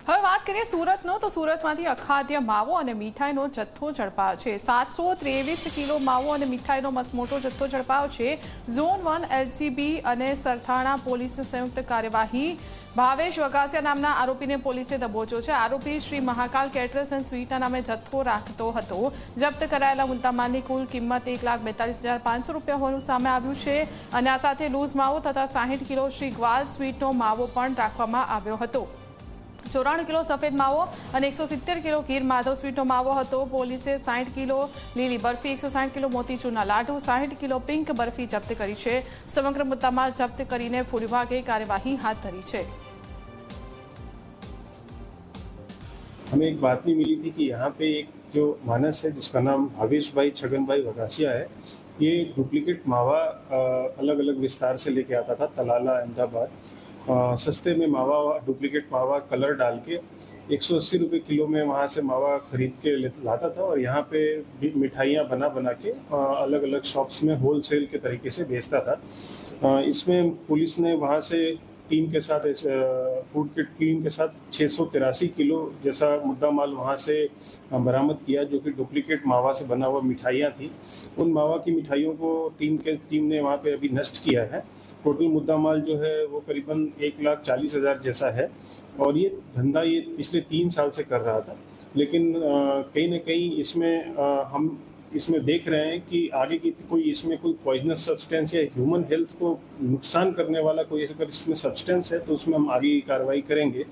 હવે વાત કરીએ સુરતનો, તો સુરતમાંથી અખાદ્ય માવો અને મીઠાઈનો જથ્થો ઝડપાયો છે। 723 કિલો માવો અને મીઠાઈનો મસમોટો જથ્થો ઝડપાયો છે। ઝોન 1 એલસીબી અને સરથાણા પોલીસ સંયુક્ત કાર્યવાહી ભાવેશ વગાસિયા નામના આરોપીને પોલીસે દબોચ્યો છે। આરોપી શ્રી મહાકાલ કેટરર્સ એન્ડ સ્વીટના નામે જથ્થો રાખતો હતો। જપ્ત કરાયેલા મુદ્દામાલની કુલ કિંમત 1,42,500 રૂપિયા હોવાનું સામે આવ્યું છે અને આ સાથે લૂઝ માવો તથા 60 કિલો શ્રી ગ્વાલ સ્વીટનો માવો પણ રાખવામાં આવ્યો હતો। 94 કિલો સફેદ માવો અને 170 કિલો ગીર માધવ સ્વીટનો માવો હતો। પોલીસે 60 કિલો લીલી બરફી, 160 કિલો મોતીચૂરના લાડુ, 60 કિલો પિંક બરફી જપ્ત કરી છે। સમગ્ર મુદ્દામાલ જપ્ત કરીને ફૂડ વિભાગે कार्यवाही हाथ धरी है। हमें एक बातमी मिली थी कि यहाँ पे एक जो मानस है जिसका नाम भावेश भाई छगन भाई वगासिया है, ये डुप्लीकेट मावा अलग अलग विस्तार से लेके आता था, तलाला अहमदाबाद। सस्ते में मावा, डुप्लीकेट मावा कलर डाल के 180 रुपये किलो में वहाँ से मावा खरीद के लाता था और यहाँ पे मिठाइयाँ बना बना के अलग अलग शॉप्स में होलसेल के तरीके से बेचता था। इसमें पुलिस ने वहाँ से टीम के साथ, फूड की टीम के साथ 683 किलो जैसा मुद्दा माल वहाँ से बरामद किया, जो कि डुप्लीकेट मावा से बना हुआ मिठाइयाँ थी। उन मावा की मिठाइयों को टीम ने वहाँ पे अभी नष्ट किया है। टोटल मुद्दा माल जो है वो करीबन 1,40,000 जैसा है और ये धंधा ये पिछले 3 साल से कर रहा था। लेकिन कहीं ना कहीं इसमें हम इसमें देख रहे हैं कि आगे की कोई इसमें कोई पॉइजनस सब्सटेंस या ह्यूमन हेल्थ को नुकसान करने वाला कोई अगर इसमें सब्सटेंस है तो उसमें हम आगे की कार्रवाई करेंगे।